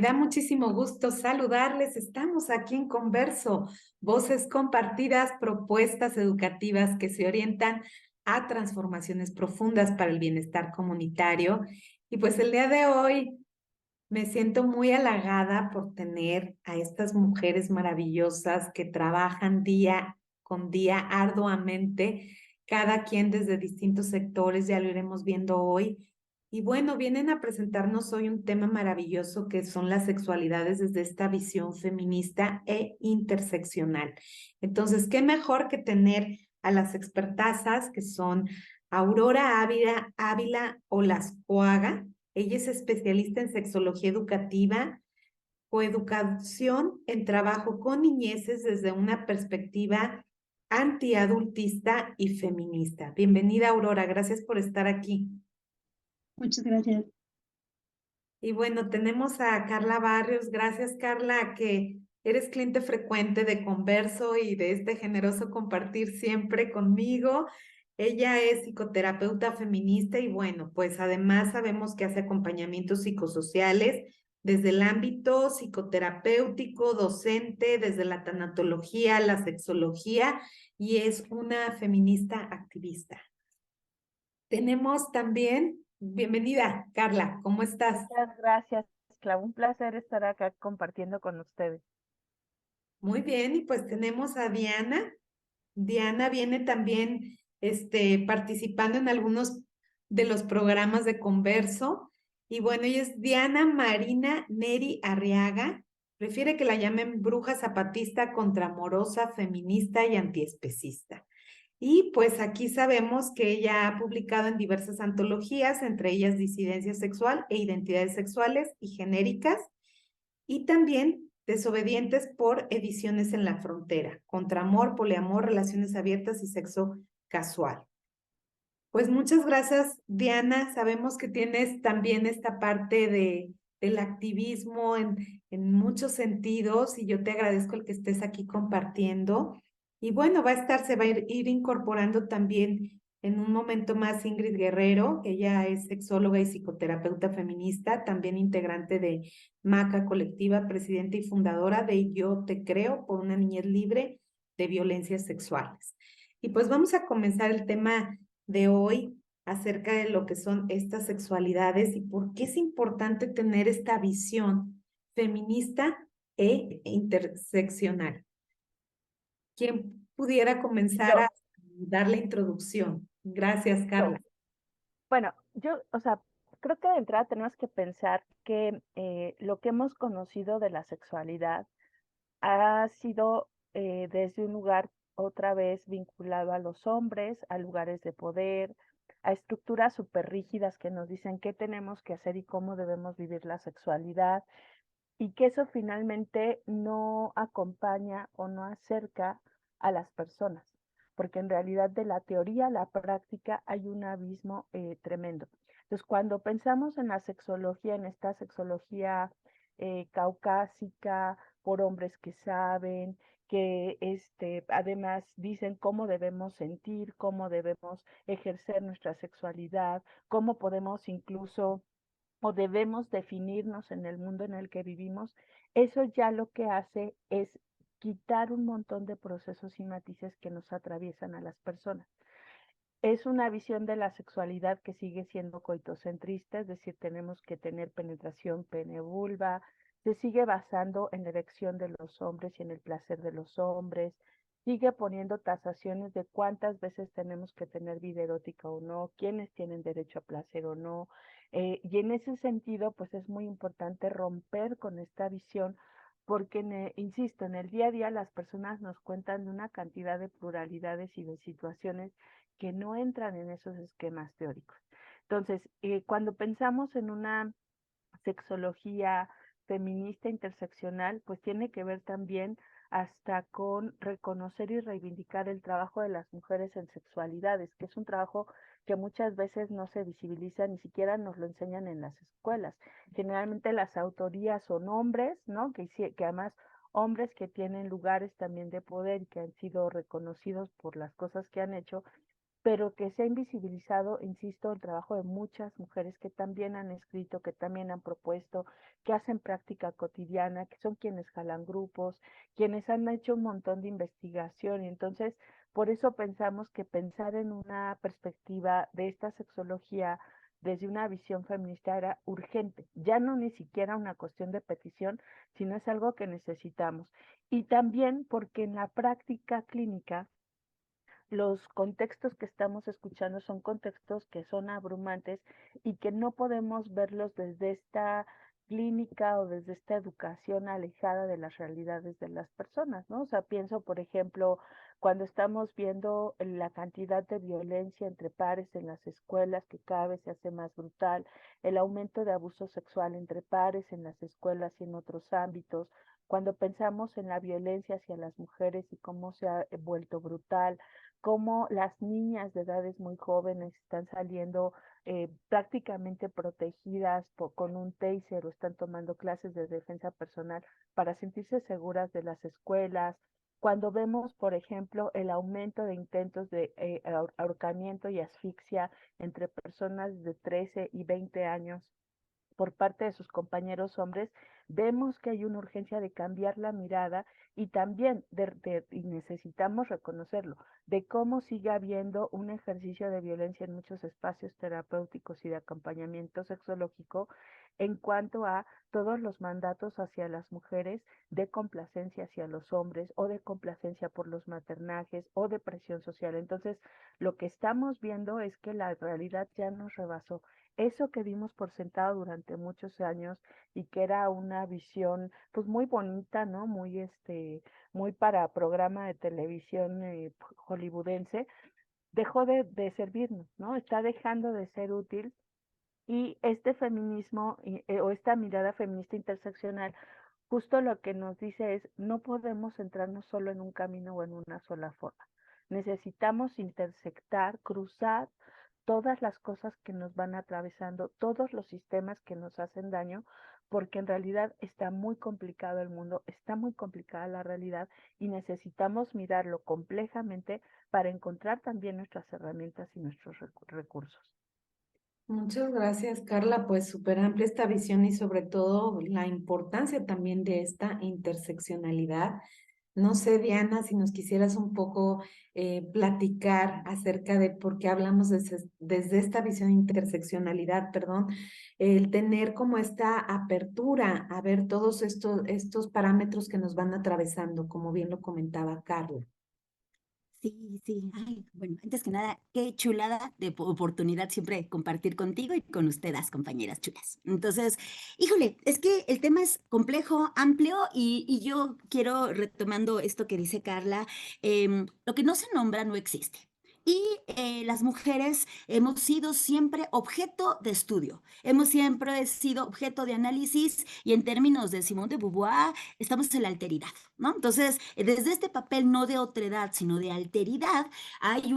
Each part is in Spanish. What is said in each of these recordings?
Me da muchísimo gusto saludarles. Estamos aquí en Converso, voces compartidas, propuestas educativas que se orientan a transformaciones profundas para el bienestar comunitario. Y pues el día de hoy me siento muy halagada por tener a estas mujeres maravillosas que trabajan día con día arduamente, cada quien desde distintos sectores, ya lo iremos viendo hoy. Y bueno, vienen a presentarnos hoy un tema maravilloso que son las sexualidades desde esta visión feminista e interseccional. Entonces, ¿qué mejor que tener a las expertazas que son Aurora Ávila Olascoaga? Ella es especialista en sexología educativa, coeducación en trabajo con niñeces desde una perspectiva antiadultista y feminista. Bienvenida, Aurora, gracias por estar aquí. Muchas gracias. Y bueno, tenemos a Carla Barrios. Gracias, Carla, que eres cliente frecuente de Converso y de este generoso compartir siempre conmigo. Ella es psicoterapeuta feminista y bueno, pues además sabemos que hace acompañamientos psicosociales desde el ámbito psicoterapéutico, docente, desde la tanatología, la sexología y es una feminista activista. Tenemos también, bienvenida, Carla, ¿cómo estás? Muchas gracias, Clau. Un placer estar acá compartiendo con ustedes. Muy bien, y pues tenemos a Diana. Diana viene también participando en algunos de los programas de Converso. Y bueno, ella es Diana Marina Neri Arriaga. Prefiere que la llamen bruja zapatista, contramorosa, feminista y antiespecista. Y pues aquí sabemos que ella ha publicado en diversas antologías, entre ellas Disidencia Sexual e Identidades Sexuales y Genéricas, y también Desobedientes por Ediciones en la Frontera, Contra Amor, Poliamor, Relaciones Abiertas y Sexo Casual. Pues muchas gracias, Diana. Sabemos que tienes también esta parte del activismo en muchos sentidos y yo te agradezco el que estés aquí compartiendo. Y bueno, se va a ir incorporando también en un momento más Ingrid Guerrero, que ella es sexóloga y psicoterapeuta feminista, también integrante de MACA Colectiva, presidenta y fundadora de Yo Te Creo por una niñez libre de violencias sexuales. Y pues vamos a comenzar el tema de hoy acerca de lo que son estas sexualidades y por qué es importante tener esta visión feminista e interseccional. ¿Quién pudiera comenzar a Yo, dar la introducción? Gracias, yo. Carla. Bueno, creo que de entrada tenemos que pensar que lo que hemos conocido de la sexualidad ha sido desde un lugar otra vez vinculado a los hombres, a lugares de poder, a estructuras súper rígidas que nos dicen qué tenemos que hacer y cómo debemos vivir la sexualidad, y que eso finalmente no acompaña o no acerca a las personas, porque en realidad de la teoría a la práctica hay un abismo tremendo. Entonces, cuando pensamos en la sexología, en esta sexología caucásica, por hombres que saben, que además dicen cómo debemos sentir, cómo debemos ejercer nuestra sexualidad, cómo podemos incluso o debemos definirnos en el mundo en el que vivimos, eso ya lo que hace es quitar un montón de procesos y matices que nos atraviesan a las personas. Es una visión de la sexualidad que sigue siendo coitocentrista, es decir, tenemos que tener penetración pene-vulva, se sigue basando en la erección de los hombres y en el placer de los hombres, sigue poniendo tasaciones de cuántas veces tenemos que tener vida erótica o no, quiénes tienen derecho a placer o no. Y en ese sentido, pues es muy importante romper con esta visión porque, insisto, en el día a día las personas nos cuentan de una cantidad de pluralidades y de situaciones que no entran en esos esquemas teóricos. Entonces, cuando pensamos en una sexología feminista interseccional, pues tiene que ver también hasta con reconocer y reivindicar el trabajo de las mujeres en sexualidades, que es un trabajo que muchas veces no se visibiliza, ni siquiera nos lo enseñan en las escuelas. Generalmente las autorías son hombres, ¿no? Que además hombres que tienen lugares también de poder y que han sido reconocidos por las cosas que han hecho, pero que se ha invisibilizado, insisto, el trabajo de muchas mujeres que también han escrito, que también han propuesto, que hacen práctica cotidiana, que son quienes jalan grupos, quienes han hecho un montón de investigación. Y entonces, por eso pensamos que pensar en una perspectiva de esta sexología desde una visión feminista era urgente, ya no ni siquiera una cuestión de petición, sino es algo que necesitamos. Y también porque en la práctica clínica, los contextos que estamos escuchando son contextos que son abrumantes y que no podemos verlos desde esta clínica o desde esta educación alejada de las realidades de las personas, ¿no? O sea, pienso, por ejemplo, cuando estamos viendo la cantidad de violencia entre pares en las escuelas, que cada vez se hace más brutal, el aumento de abuso sexual entre pares en las escuelas y en otros ámbitos, cuando pensamos en la violencia hacia las mujeres y cómo se ha vuelto brutal, cómo las niñas de edades muy jóvenes están saliendo prácticamente protegidas con un taser o están tomando clases de defensa personal para sentirse seguras de las escuelas. Cuando vemos, por ejemplo, el aumento de intentos de ahorcamiento y asfixia entre personas de 13 y 20 años por parte de sus compañeros hombres, vemos que hay una urgencia de cambiar la mirada y también y necesitamos reconocerlo, de cómo sigue habiendo un ejercicio de violencia en muchos espacios terapéuticos y de acompañamiento sexológico en cuanto a todos los mandatos hacia las mujeres de complacencia hacia los hombres o de complacencia por los maternajes o de presión social. Entonces, lo que estamos viendo es que la realidad ya nos rebasó eso que dimos por sentado durante muchos años y que era una visión pues muy bonita, ¿no? Muy muy para programa de televisión hollywoodense, dejó de servirnos, ¿no? Está dejando de ser útil y este feminismo o esta mirada feminista interseccional justo lo que nos dice es no podemos centrarnos solo en un camino o en una sola forma. Necesitamos intersectar, cruzar todas las cosas que nos van atravesando, todos los sistemas que nos hacen daño, porque en realidad está muy complicado el mundo, está muy complicada la realidad y necesitamos mirarlo complejamente para encontrar también nuestras herramientas y nuestros recursos. Muchas gracias, Carla. Pues súper amplia esta visión y sobre todo la importancia también de esta interseccionalidad. No sé, Diana, si nos quisieras un poco platicar acerca de por qué hablamos desde esta visión de interseccionalidad, perdón, el tener como esta apertura a ver todos estos parámetros que nos van atravesando, como bien lo comentaba Carla. Sí, sí. Ay, bueno, antes que nada, qué chulada de oportunidad siempre compartir contigo y con ustedes, compañeras chulas. Entonces, híjole, es que el tema es complejo, amplio y yo quiero, retomando esto que dice Carla, lo que no se nombra no existe. Y las mujeres hemos sido siempre objeto de estudio, hemos siempre sido objeto de análisis y en términos de Simone de Beauvoir, estamos en la alteridad, ¿no? Entonces, desde este papel no de otredad, sino de alteridad, hay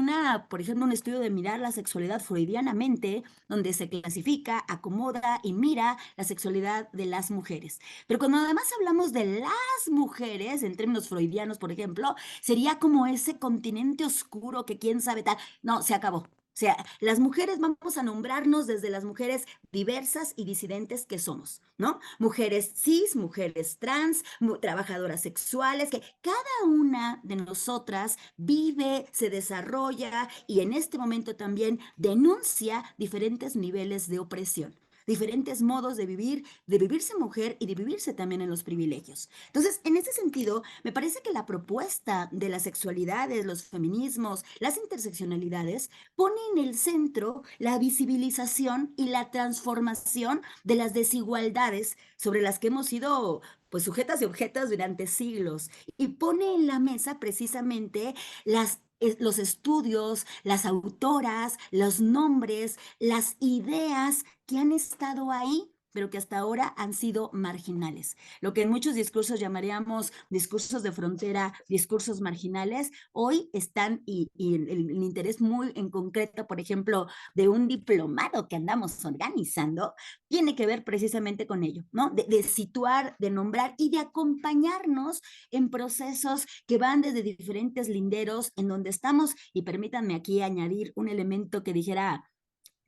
por ejemplo, un estudio de mirar la sexualidad freudianamente, donde se clasifica, acomoda y mira la sexualidad de las mujeres. Pero cuando además hablamos de las mujeres, en términos freudianos, por ejemplo, sería como ese continente oscuro que quién sabe tal. No, se acabó. O sea, las mujeres vamos a nombrarnos desde las mujeres diversas y disidentes que somos, ¿no? Mujeres cis, mujeres trans, trabajadoras sexuales, que cada una de nosotras vive, se desarrolla y en este momento también denuncia diferentes niveles de opresión, diferentes modos de vivirse mujer y de vivirse también en los privilegios. Entonces, en ese sentido, me parece que la propuesta de las sexualidades, los feminismos, las interseccionalidades, pone en el centro la visibilización y la transformación de las desigualdades sobre las que hemos sido pues sujetas y objetos durante siglos y pone en la mesa precisamente los estudios, las autoras, los nombres, las ideas que han estado ahí pero que hasta ahora han sido marginales. Lo que en muchos discursos llamaríamos discursos de frontera, discursos marginales, hoy están, y el interés muy en concreto, por ejemplo, de un diplomado que andamos organizando, tiene que ver precisamente con ello, ¿no? De situar, de nombrar y de acompañarnos en procesos que van desde diferentes linderos en donde estamos, y permítanme aquí añadir un elemento que dijera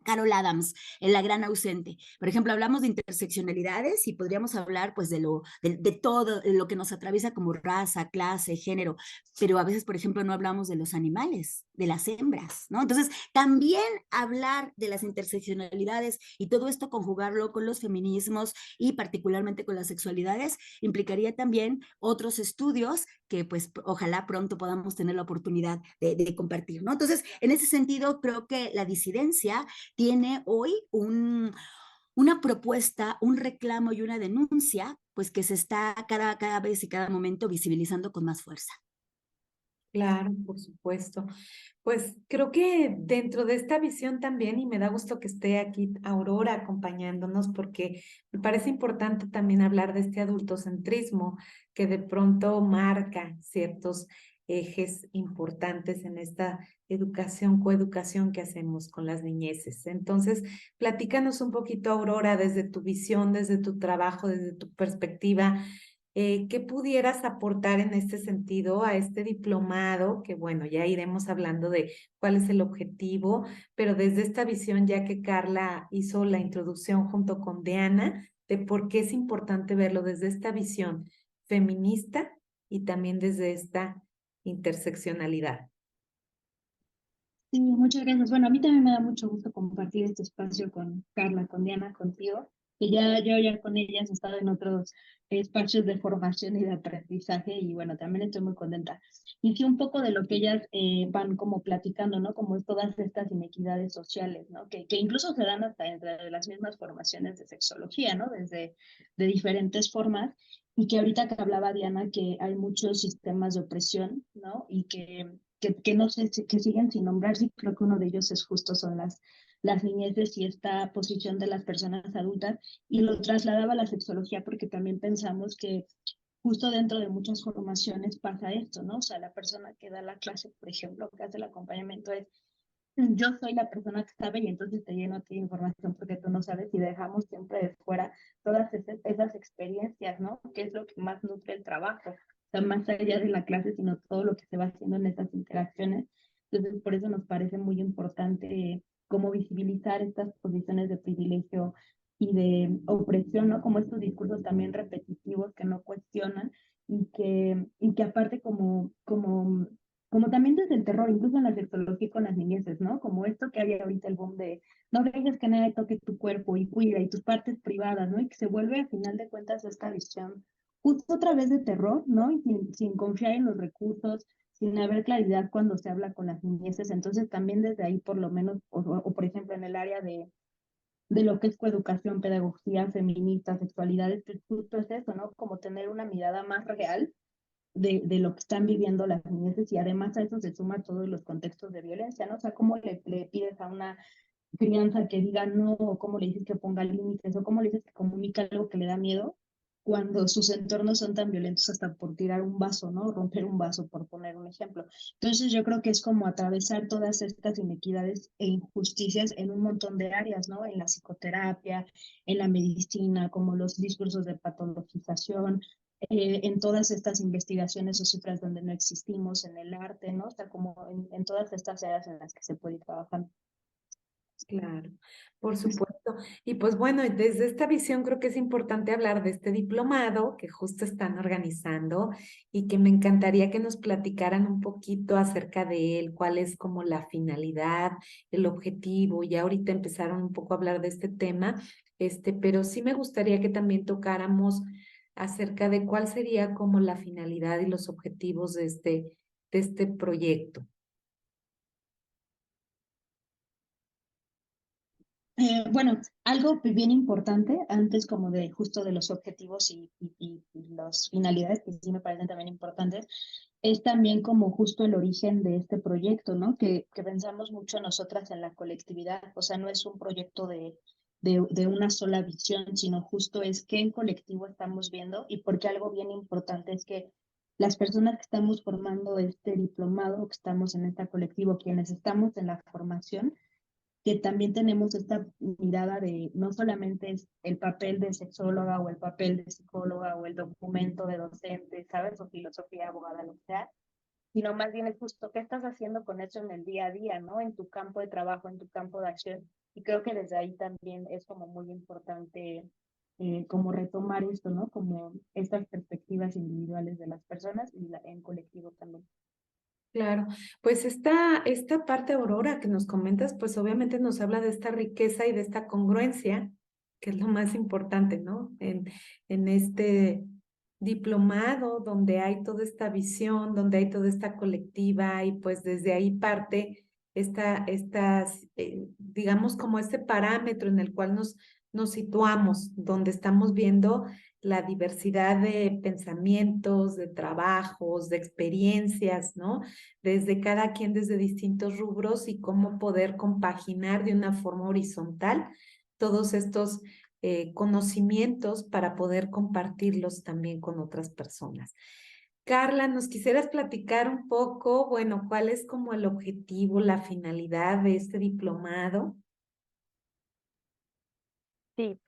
Carol Adams, en La Gran Ausente. Por ejemplo, hablamos de interseccionalidades y podríamos hablar pues de todo lo que nos atraviesa como raza, clase, género, pero a veces, por ejemplo, no hablamos de los animales, de las hembras, ¿no? Entonces, también hablar de las interseccionalidades y todo esto conjugarlo con los feminismos y particularmente con las sexualidades, implicaría también otros estudios que pues ojalá pronto podamos tener la oportunidad de compartir, ¿no? Entonces, en ese sentido, creo que la disidencia tiene hoy una propuesta, un reclamo y una denuncia, pues que se está cada vez y cada momento visibilizando con más fuerza. Claro, por supuesto. Pues creo que dentro de esta visión también, y me da gusto que esté aquí Aurora acompañándonos, porque me parece importante también hablar de este adultocentrismo que de pronto marca ciertos ejes importantes en esta educación, coeducación que hacemos con las niñeces. Entonces, platícanos un poquito, Aurora, desde tu visión, desde tu trabajo, desde tu perspectiva. ¿Qué pudieras aportar en este sentido a este diplomado? Que bueno, ya iremos hablando de cuál es el objetivo, pero desde esta visión, ya que Carla hizo la introducción junto con Diana, de por qué es importante verlo desde esta visión feminista y también desde esta interseccionalidad. Sí, muchas gracias. Bueno, a mí también me da mucho gusto compartir este espacio con Carla, con Diana, contigo, que yo ya con ellas he estado en otros espacios de formación y de aprendizaje y bueno, también estoy muy contenta. Y sí, un poco de lo que ellas van como platicando, ¿no? Como es todas estas inequidades sociales, ¿no? Que incluso se dan hasta entre las mismas formaciones de sexología, ¿no? Desde de diferentes formas y que ahorita que hablaba Diana que hay muchos sistemas de opresión, ¿no? Y que no sé, que siguen sin nombrarse, creo que uno de ellos es justo son las niñeces y esta posición de las personas adultas, y lo trasladaba a la sexología porque también pensamos que justo dentro de muchas formaciones pasa esto, ¿no? O sea, la persona que da la clase, por ejemplo, que hace el acompañamiento es yo soy la persona que sabe y entonces te lleno a ti de información porque tú no sabes y dejamos siempre de fuera todas esas experiencias, ¿no? Que es lo que más nutre el trabajo, o sea, más allá de la clase, sino todo lo que se va haciendo en esas interacciones. Entonces, por eso nos parece muy importante cómo visibilizar estas posiciones de privilegio y de opresión, ¿no? Como estos discursos también repetitivos que no cuestionan y que aparte como también desde el terror, incluso en la sexología con las niñeces, ¿no? Como esto que hay ahorita el boom de no dejes que nadie toque tu cuerpo y cuida y tus partes privadas, ¿no? Y que se vuelve a final de cuentas esta visión justo otra vez de terror, ¿no? Y sin confiar en los recursos, sin haber claridad cuando se habla con las niñeces. Entonces también desde ahí por lo menos, o por ejemplo en el área de lo que es coeducación, pedagogía feminista, sexualidades, pues justo es eso, ¿no? Como tener una mirada más real de lo que están viviendo las niñeces y además a eso se suma todos los contextos de violencia, ¿no? O sea, ¿cómo le pides a una crianza que diga no, o cómo le dices que ponga límites, o cómo le dices que comunica algo que le da miedo, cuando sus entornos son tan violentos hasta por tirar un vaso, ¿no? Romper un vaso, por poner un ejemplo. Entonces yo creo que es como atravesar todas estas inequidades e injusticias en un montón de áreas, ¿no? En la psicoterapia, en la medicina, como los discursos de patologización, en todas estas investigaciones o cifras donde no existimos, en el arte, ¿no? O sea, como en todas estas áreas en las que se puede ir trabajando. Claro, por supuesto. Y pues bueno, desde esta visión creo que es importante hablar de este diplomado que justo están organizando y que me encantaría que nos platicaran un poquito acerca de él, cuál es como la finalidad, el objetivo. Ya ahorita empezaron un poco a hablar de este tema, pero sí me gustaría que también tocáramos acerca de cuál sería como la finalidad y los objetivos de este proyecto. Bueno, algo bien importante antes como de justo de los objetivos y las finalidades que sí me parecen también importantes, es también como justo el origen de este proyecto, ¿no? Que pensamos mucho nosotras en la colectividad, o sea, no es un proyecto de una sola visión, sino justo es qué en colectivo estamos viendo y porque algo bien importante es que las personas que estamos formando este diplomado, que estamos en este colectivo, quienes estamos en la formación, que también tenemos esta mirada de no solamente es el papel de sexóloga o el papel de psicóloga o el documento de docente, ¿sabes? O filosofía, abogada, lo que sea, sino más bien es justo qué estás haciendo con eso en el día a día, ¿no? En tu campo de trabajo, en tu campo de acción. Y creo que desde ahí también es como muy importante como retomar esto, ¿no? Como estas perspectivas individuales de las personas y en colectivo también. Claro, pues esta parte, Aurora, que nos comentas, pues obviamente nos habla de esta riqueza y de esta congruencia, que es lo más importante, ¿no? En este diplomado donde hay toda esta visión, donde hay toda esta colectiva y pues desde ahí parte digamos como este parámetro en el cual nos situamos, donde estamos viendo la diversidad de pensamientos, de trabajos, de experiencias, ¿no? Desde cada quien, desde distintos rubros y cómo poder compaginar de una forma horizontal todos estos conocimientos para poder compartirlos también con otras personas. Carla, ¿nos quisieras platicar un poco, bueno, cuál es como el objetivo, la finalidad de este diplomado? Sí,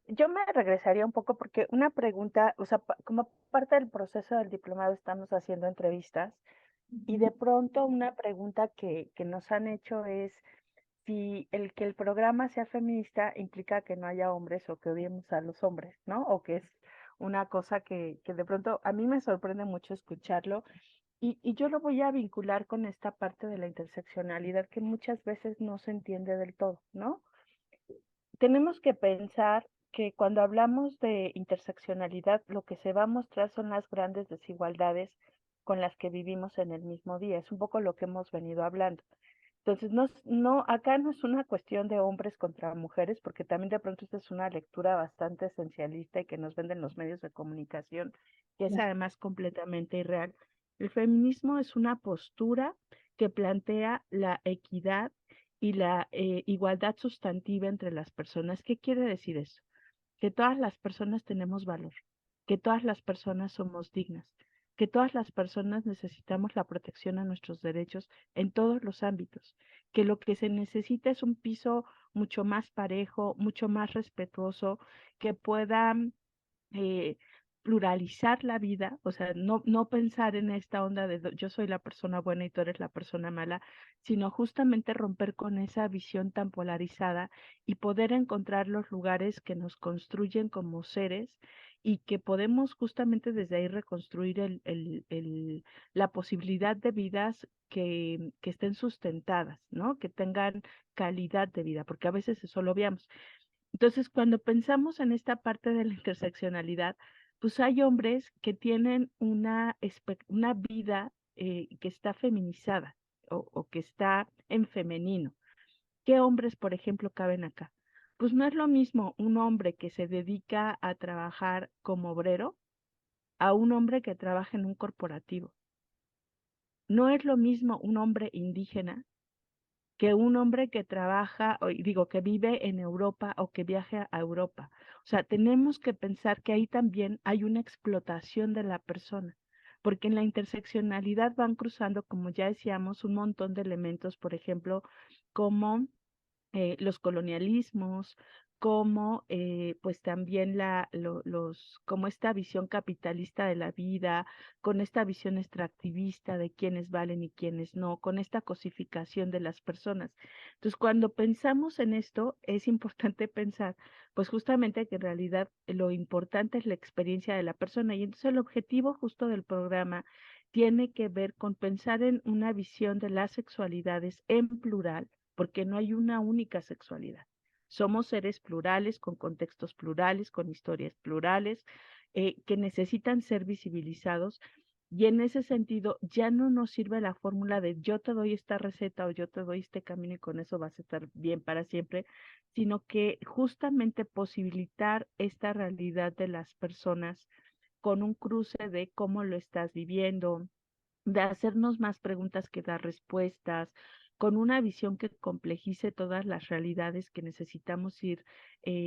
yo me regresaría un poco porque una pregunta, o sea, como parte del proceso del diplomado estamos haciendo entrevistas y de pronto una pregunta que nos han hecho es si el que el programa sea feminista implica que no haya hombres o que odiemos a los hombres, ¿no? O que es una cosa que de pronto a mí me sorprende mucho escucharlo y yo lo voy a vincular con esta parte de la interseccionalidad que muchas veces no se entiende del todo, ¿no? Tenemos que pensar que cuando hablamos de interseccionalidad, lo que se va a mostrar son las grandes desigualdades con las que vivimos en el mismo día. Es un poco lo que hemos venido hablando. Entonces, acá no es una cuestión de hombres contra mujeres, porque también de pronto esta es una lectura bastante esencialista y que nos venden los medios de comunicación, que es además completamente irreal. El feminismo es una postura que plantea la equidad y la igualdad sustantiva entre las personas. ¿Qué quiere decir eso? Que todas las personas tenemos valor, que todas las personas somos dignas, que todas las personas necesitamos la protección a nuestros derechos en todos los ámbitos, que lo que se necesita es un piso mucho más parejo, mucho más respetuoso, que pueda eh, pluralizar la vida, o sea, no pensar en esta onda de yo soy la persona buena y tú eres la persona mala, sino justamente romper con esa visión tan polarizada y poder encontrar los lugares que nos construyen como seres y que podemos justamente desde ahí reconstruir la posibilidad de vidas que estén sustentadas, ¿no? Que tengan calidad de vida, porque a veces eso lo veamos. Entonces, cuando pensamos en esta parte de la interseccionalidad, pues hay hombres que tienen una vida que está feminizada o que está en femenino. ¿Qué hombres, por ejemplo, caben acá? Pues no es lo mismo un hombre que se dedica a trabajar como obrero a un hombre que trabaja en un corporativo. No es lo mismo un hombre indígena que un hombre que trabaja, o digo, que vive en Europa o que viaje a Europa. O sea, tenemos que pensar que ahí también hay una explotación de la persona, porque en la interseccionalidad van cruzando, como ya decíamos, un montón de elementos, por ejemplo, como los colonialismos, como pues también como esta visión capitalista de la vida, con esta visión extractivista de quiénes valen y quiénes no, con esta cosificación de las personas. Entonces, cuando pensamos en esto, es importante pensar, pues justamente que en realidad lo importante es la experiencia de la persona y entonces el objetivo justo del programa tiene que ver con pensar en una visión de las sexualidades en plural porque no hay una única sexualidad. Somos seres plurales, con contextos plurales, con historias plurales, que necesitan ser visibilizados. Y en ese sentido, ya no nos sirve la fórmula de yo te doy esta receta o yo te doy este camino y con eso vas a estar bien para siempre, sino que justamente posibilitar esta realidad de las personas con un cruce de cómo lo estás viviendo, de hacernos más preguntas que dar respuestas, con una visión que complejice todas las realidades que necesitamos ir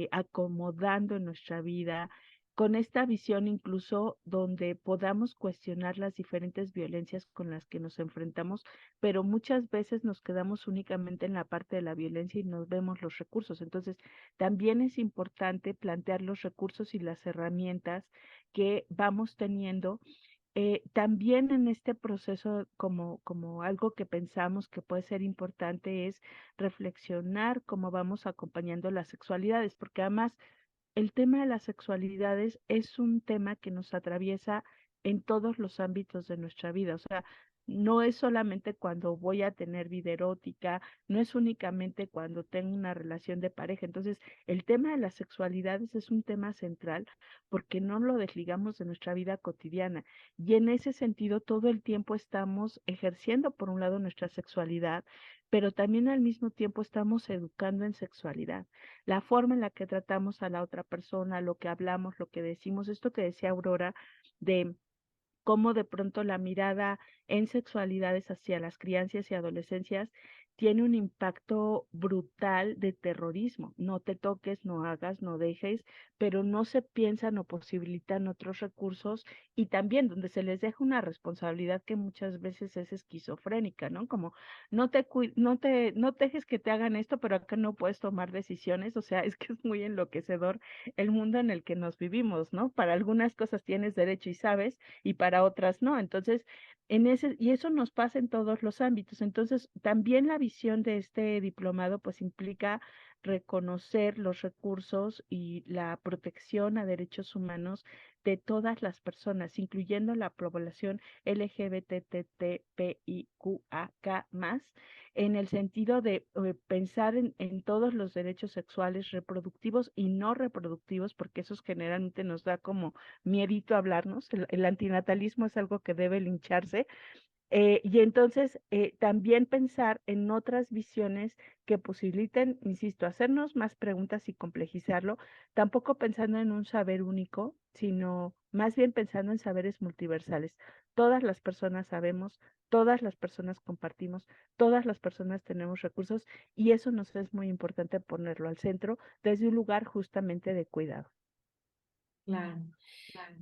acomodando en nuestra vida, con esta visión incluso donde podamos cuestionar las diferentes violencias con las que nos enfrentamos, pero muchas veces nos quedamos únicamente en la parte de la violencia y no vemos los recursos. Entonces, también es importante plantear los recursos y las herramientas que vamos teniendo. También en este proceso, como algo que pensamos que puede ser importante, es reflexionar cómo vamos acompañando las sexualidades, porque además el tema de las sexualidades es un tema que nos atraviesa en todos los ámbitos de nuestra vida. O sea, no es solamente cuando voy a tener vida erótica, no es únicamente cuando tengo una relación de pareja. Entonces, el tema de las sexualidades es un tema central porque no lo desligamos de nuestra vida cotidiana. Y en ese sentido, todo el tiempo estamos ejerciendo, por un lado, nuestra sexualidad, pero también al mismo tiempo estamos educando en sexualidad. La forma en la que tratamos a la otra persona, lo que hablamos, lo que decimos, esto que decía Aurora, de cómo de pronto la mirada en sexualidades hacia las crianzas y adolescencias tiene un impacto brutal de terrorismo. No te toques, no hagas, no dejes, pero no se piensan o posibilitan otros recursos y también donde se les deja una responsabilidad que muchas veces es esquizofrénica, ¿no? Como no dejes que te hagan esto, pero acá no puedes tomar decisiones. O sea, es que es muy enloquecedor el mundo en el que nos vivimos, ¿no? Para algunas cosas tienes derecho y sabes, y para otras no. Entonces, y eso nos pasa en todos los ámbitos. Entonces, también la visión de este diplomado pues implica reconocer los recursos y la protección a derechos humanos de todas las personas, incluyendo la población LGBTTIQAK+, en el sentido de pensar en todos los derechos sexuales reproductivos y no reproductivos, porque esos generalmente nos da como miedito hablarnos. El antinatalismo es algo que debe lincharse. Y entonces también pensar en otras visiones que posibiliten, insisto, hacernos más preguntas y complejizarlo, tampoco pensando en un saber único, sino más bien pensando en saberes multiversales. Todas las personas sabemos, todas las personas compartimos, todas las personas tenemos recursos y eso nos es muy importante ponerlo al centro desde un lugar justamente de cuidado. Claro.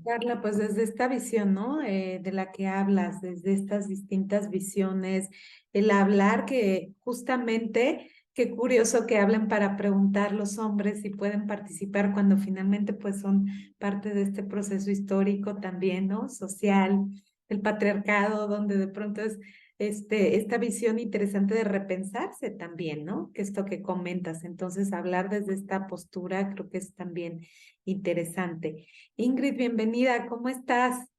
Carla, pues desde esta visión, ¿no? De la que hablas, desde estas distintas visiones, el hablar que justamente, qué curioso que hablen para preguntar los hombres si pueden participar cuando finalmente pues son parte de este proceso histórico también, ¿no? Social, el patriarcado, donde de pronto es esta visión interesante de repensarse también, ¿no? Que esto que comentas. Entonces, hablar desde esta postura creo que es también interesante. Ingrid, bienvenida, ¿cómo estás?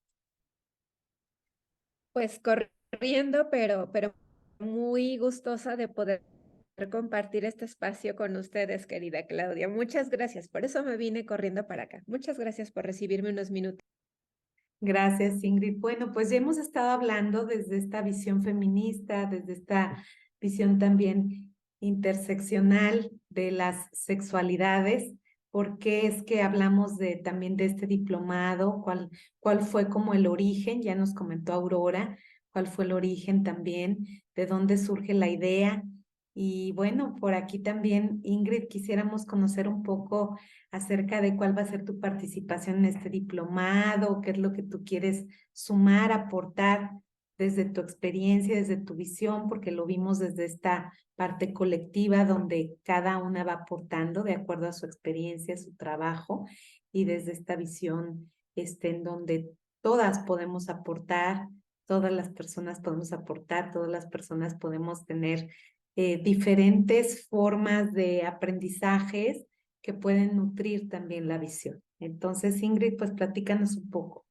Pues corriendo, pero muy gustosa de poder compartir este espacio con ustedes, querida Claudia. Muchas gracias. Por eso me vine corriendo para acá. Muchas gracias por recibirme unos minutos. Gracias, Ingrid. Bueno, pues ya hemos estado hablando desde esta visión feminista, desde esta visión también interseccional de las sexualidades. ¿Por qué es que hablamos también de este diplomado? ¿Cuál fue como el origen? Ya nos comentó Aurora, cuál fue el origen también, de dónde surge la idea. Y bueno, por aquí también, Ingrid, quisiéramos conocer un poco acerca de cuál va a ser tu participación en este diplomado, qué es lo que tú quieres sumar, aportar desde tu experiencia, desde tu visión, porque lo vimos desde esta parte colectiva donde cada una va aportando de acuerdo a su experiencia, su trabajo, y desde esta visión en donde todas podemos aportar, todas las personas podemos aportar, todas las personas podemos tener diferentes formas de aprendizajes que pueden nutrir también la visión. Entonces, Ingrid, pues platícanos un poco.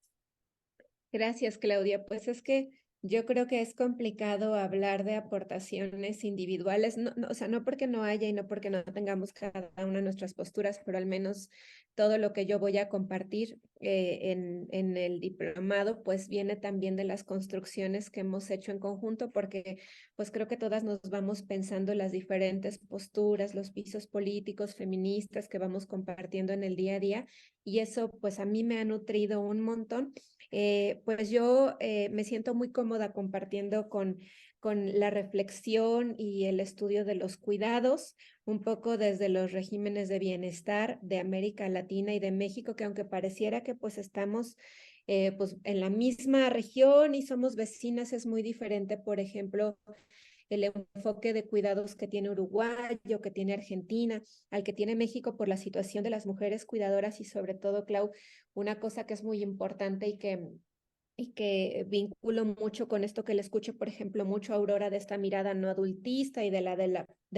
Gracias, Claudia. Pues es que yo creo que es complicado hablar de aportaciones individuales, o sea, no porque no haya y no porque no tengamos cada una de nuestras posturas, pero al menos todo lo que yo voy a compartir en el diplomado, pues viene también de las construcciones que hemos hecho en conjunto, porque pues creo que todas nos vamos pensando las diferentes posturas, los pisos políticos, feministas que vamos compartiendo en el día a día, y eso pues a mí me ha nutrido un montón. Pues yo me siento muy cómoda compartiendo con con la reflexión y el estudio de los cuidados, un poco desde los regímenes de bienestar de América Latina y de México, que aunque pareciera que pues estamos pues en la misma región y somos vecinas, es muy diferente, por ejemplo, el enfoque de cuidados que tiene Uruguay o que tiene Argentina, al que tiene México por la situación de las mujeres cuidadoras y sobre todo, Clau, una cosa que es muy importante y que vinculo mucho con esto que le escucho, por ejemplo, mucho a Aurora de esta mirada no adultista y de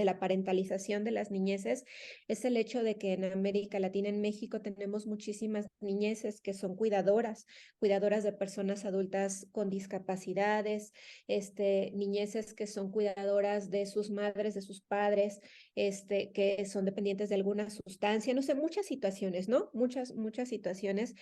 la parentalización de las niñeces, es el hecho de que en América Latina, en México, tenemos muchísimas niñeces que son cuidadoras de personas adultas con discapacidades, niñeces que son cuidadoras de sus madres, de sus padres, que son dependientes de alguna sustancia, no sé, muchas situaciones, ¿no? Muchas situaciones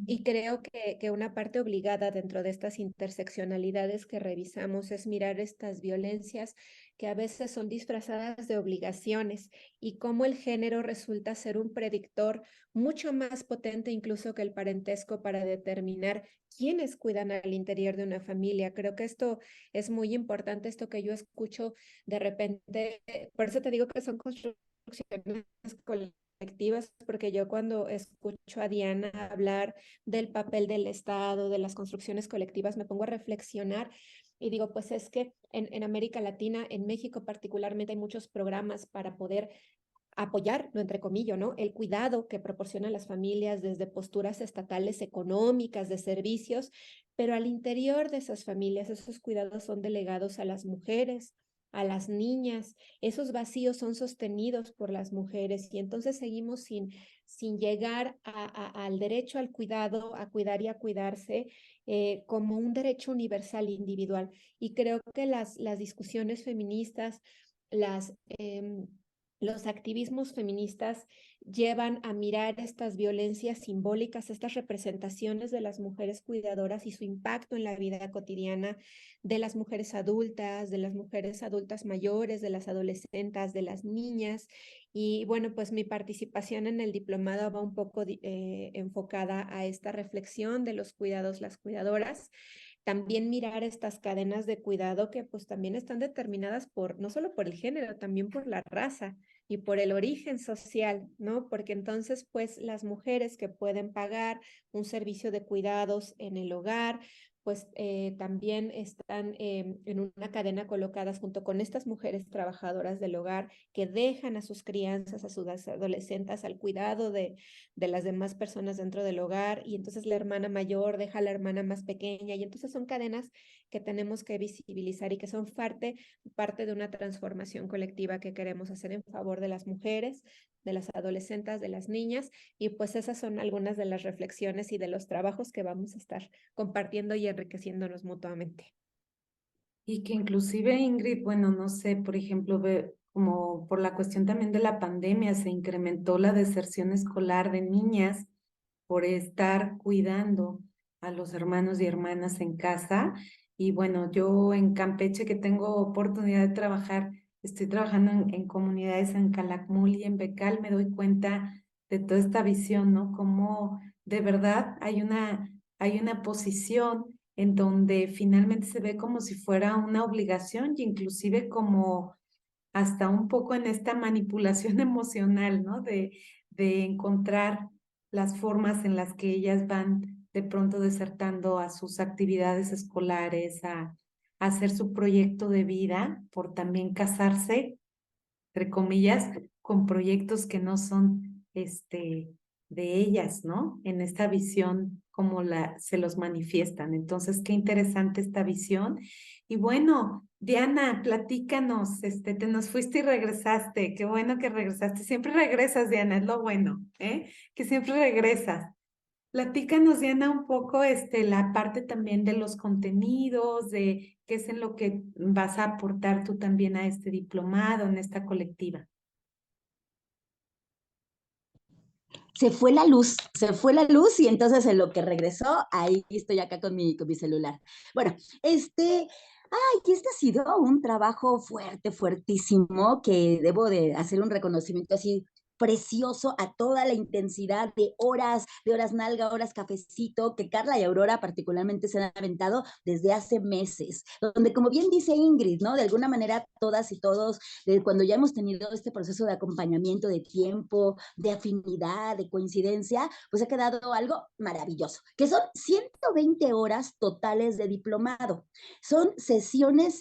y creo que una parte obligada dentro de estas interseccionalidades que revisamos es mirar estas violencias que a veces son disfrazadas de obligaciones y cómo el género resulta ser un predictor mucho más potente incluso que el parentesco para determinar quiénes cuidan al interior de una familia. Creo que esto es muy importante, esto que yo escucho de repente, por eso te digo que son construcciones colectivas, porque yo cuando escucho a Diana hablar del papel del Estado, de las construcciones colectivas, me pongo a reflexionar y digo, pues es que en América Latina, en México particularmente, hay muchos programas para poder apoyar, lo entre comillas, ¿no? El cuidado que proporcionan las familias desde posturas estatales económicas, de servicios, pero al interior de esas familias, esos cuidados son delegados a las mujeres, a las niñas, esos vacíos son sostenidos por las mujeres y entonces seguimos sin llegar al derecho al cuidado, a cuidar y a cuidarse como un derecho universal individual. Y creo que las discusiones feministas, las... los activismos feministas llevan a mirar estas violencias simbólicas, estas representaciones de las mujeres cuidadoras y su impacto en la vida cotidiana de las mujeres adultas mayores, de las adolescentes, de las niñas. Y bueno, pues mi participación en el diplomado va un poco enfocada a esta reflexión de los cuidados, las cuidadoras. También mirar estas cadenas de cuidado que pues también están determinadas por, no solo por el género, también por la raza y por el origen social, ¿no? Porque entonces pues las mujeres que pueden pagar un servicio de cuidados en el hogar, pues también están en una cadena colocadas junto con estas mujeres trabajadoras del hogar que dejan a sus crianzas, a sus adolescentes al cuidado de las demás personas dentro del hogar y entonces la hermana mayor deja a la hermana más pequeña y entonces son cadenas que tenemos que visibilizar y que son parte de una transformación colectiva que queremos hacer en favor de las mujeres, de las adolescentes, de las niñas y pues esas son algunas de las reflexiones y de los trabajos que vamos a estar compartiendo y enriqueciéndonos mutuamente. Y que inclusive Ingrid, bueno, no sé, por ejemplo, como por la cuestión también de la pandemia, se incrementó la deserción escolar de niñas por estar cuidando a los hermanos y hermanas en casa. Y bueno, yo en Campeche que tengo oportunidad de trabajar, estoy trabajando en comunidades en Calakmul y en Becal, me doy cuenta de toda esta visión, ¿no? Como de verdad hay una posición en donde finalmente se ve como si fuera una obligación y inclusive como hasta un poco en esta manipulación emocional, ¿no? De encontrar las formas en las que ellas van de pronto desertando a sus actividades escolares, a hacer su proyecto de vida por también casarse, entre comillas, con proyectos que no son de ellas, ¿no? En esta visión como se los manifiestan. Entonces, qué interesante esta visión. Y bueno, Diana, platícanos, te nos fuiste y regresaste. Qué bueno que regresaste. Siempre regresas, Diana, es lo bueno, ¿eh? Que siempre regresas. Platícanos, Diana, un poco la parte también de los contenidos, de qué es en lo que vas a aportar tú también a este diplomado, en esta colectiva. Se fue la luz y entonces en lo que regresó, ahí estoy acá con mi celular. Bueno, este ha sido un trabajo fuerte, fuertísimo, que debo de hacer un reconocimiento así precioso a toda la intensidad de horas nalga, horas cafecito, que Carla y Aurora particularmente se han aventado desde hace meses, donde como bien dice Ingrid, ¿no? De alguna manera todas y todos, cuando ya hemos tenido este proceso de acompañamiento, de tiempo, de afinidad, de coincidencia, pues ha quedado algo maravilloso, que son 120 horas totales de diplomado. Son sesiones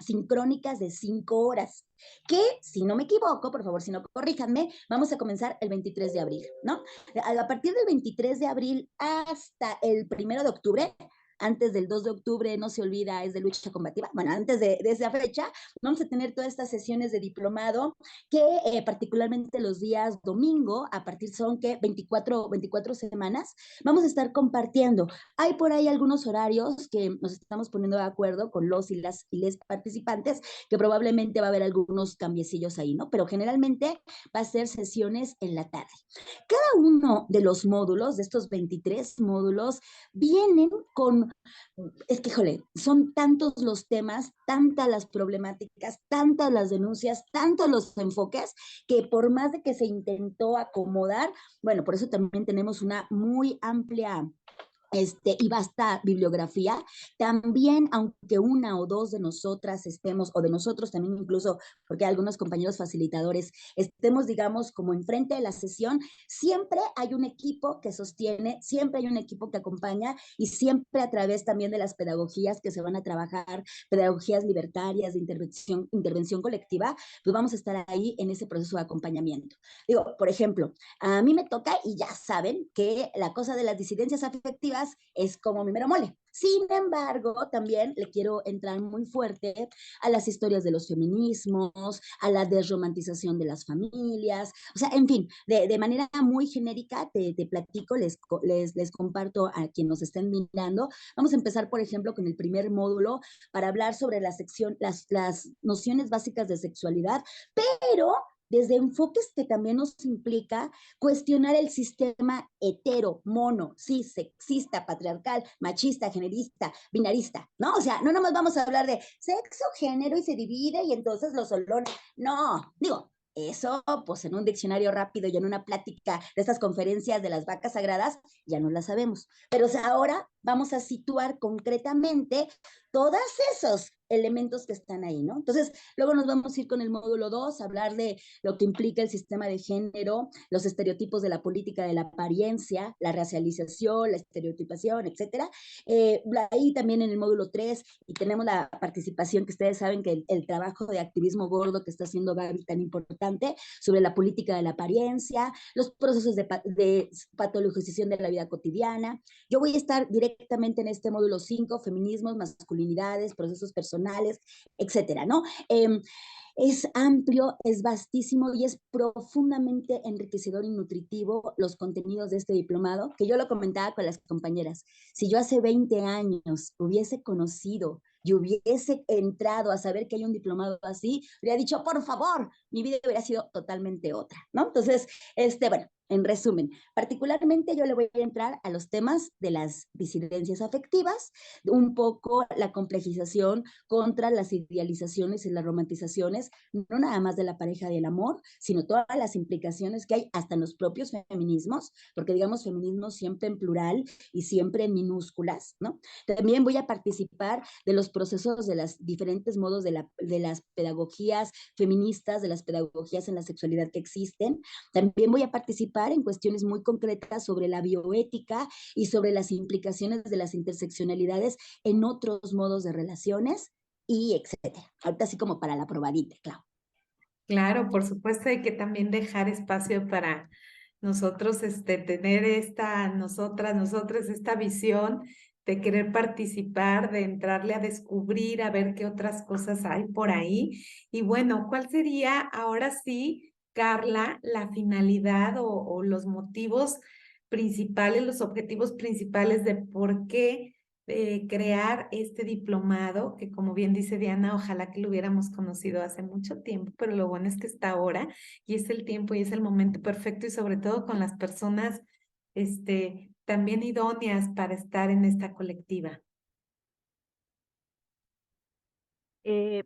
sincrónicas de 5 horas que, si no me equivoco, por favor, si no, corríjanme, vamos a comenzar el 23 de abril, ¿no? A partir del 23 de abril hasta el 1 de octubre, antes del 2 de octubre, no se olvida, es de lucha combativa. Bueno, antes de esa fecha, vamos a tener todas estas sesiones de diplomado que particularmente los días domingo, a partir son que 24 semanas, vamos a estar compartiendo. Hay por ahí algunos horarios que nos estamos poniendo de acuerdo con los y les participantes, que probablemente va a haber algunos cambiecillos ahí, ¿no? Pero generalmente va a ser sesiones en la tarde. Cada uno de los módulos, de estos 23 módulos, vienen con, es que, híjole, son tantos los temas, tantas las problemáticas, tantas las denuncias, tantos los enfoques, que por más de que se intentó acomodar, bueno, por eso también tenemos una muy amplia y vasta bibliografía. También, aunque una o dos de nosotras estemos, o de nosotros también incluso, porque hay algunos compañeros facilitadores, estemos, digamos, como enfrente de la sesión, siempre hay un equipo que sostiene, siempre hay un equipo que acompaña, y siempre a través también de las pedagogías que se van a trabajar, pedagogías libertarias de intervención colectiva, pues vamos a estar ahí en ese proceso de acompañamiento. Digo, por ejemplo, a mí me toca, y ya saben, que la cosa de las disidencias afectivas es como mi mero mole. Sin embargo, también le quiero entrar muy fuerte a las historias de los feminismos, a la desromantización de las familias, o sea, en fin, de manera muy genérica te platico, les comparto a quienes nos estén mirando. Vamos a empezar, por ejemplo, con el primer módulo para hablar sobre las nociones básicas de sexualidad, pero desde enfoques que también nos implica cuestionar el sistema hetero, mono, cis, sexista, patriarcal, machista, generista, binarista, ¿no? O sea, no nomás vamos a hablar de sexo, género y se divide y entonces los solones. No, digo, eso, pues en un diccionario rápido y en una plática de estas conferencias de las vacas sagradas, ya no la sabemos. Pero o sea, ahora vamos a situar concretamente todos esos elementos que están ahí, ¿no? Entonces, luego nos vamos a ir con el módulo 2, a hablar de lo que implica el sistema de género, los estereotipos de la política de la apariencia, la racialización, la estereotipación, etcétera. Ahí también en el módulo 3, y tenemos la participación que ustedes saben que el trabajo de activismo gordo que está haciendo Gaby tan importante sobre la política de la apariencia, los procesos de patologización de la vida cotidiana. Yo voy a estar directamente en este módulo 5, feminismos, masculinidades, procesos personales, etcétera, ¿no? Es amplio, es vastísimo y es profundamente enriquecedor y nutritivo los contenidos de este diplomado, que yo lo comentaba con las compañeras. Si yo hace 20 años hubiese conocido y hubiese entrado a saber que hay un diplomado así, hubiera dicho, por favor, mi vida hubiera sido totalmente otra, ¿no? Entonces, bueno, en resumen, particularmente yo le voy a entrar a los temas de las disidencias afectivas, un poco la complejización contra las idealizaciones y las romantizaciones, no nada más de la pareja del amor, sino todas las implicaciones que hay hasta en los propios feminismos, porque digamos feminismos siempre en plural y siempre en minúsculas, ¿no? También voy a participar de los procesos de los diferentes modos de las pedagogías feministas, de las pedagogías en la sexualidad que existen. También voy a participar en cuestiones muy concretas sobre la bioética y sobre las implicaciones de las interseccionalidades en otros modos de relaciones y etcétera. Ahorita así como para la probadita, claro. Claro, por supuesto, hay que también dejar espacio para nosotros, tener nosotras, esta visión de querer participar, de entrarle a descubrir, a ver qué otras cosas hay por ahí. Y bueno, ¿cuál sería ahora sí, Carla, la finalidad o los motivos principales, los objetivos principales de por qué crear este diplomado, que como bien dice Diana, ojalá que lo hubiéramos conocido hace mucho tiempo, pero lo bueno es que está ahora y es el tiempo y es el momento perfecto y sobre todo con las personas también idóneas para estar en esta colectiva.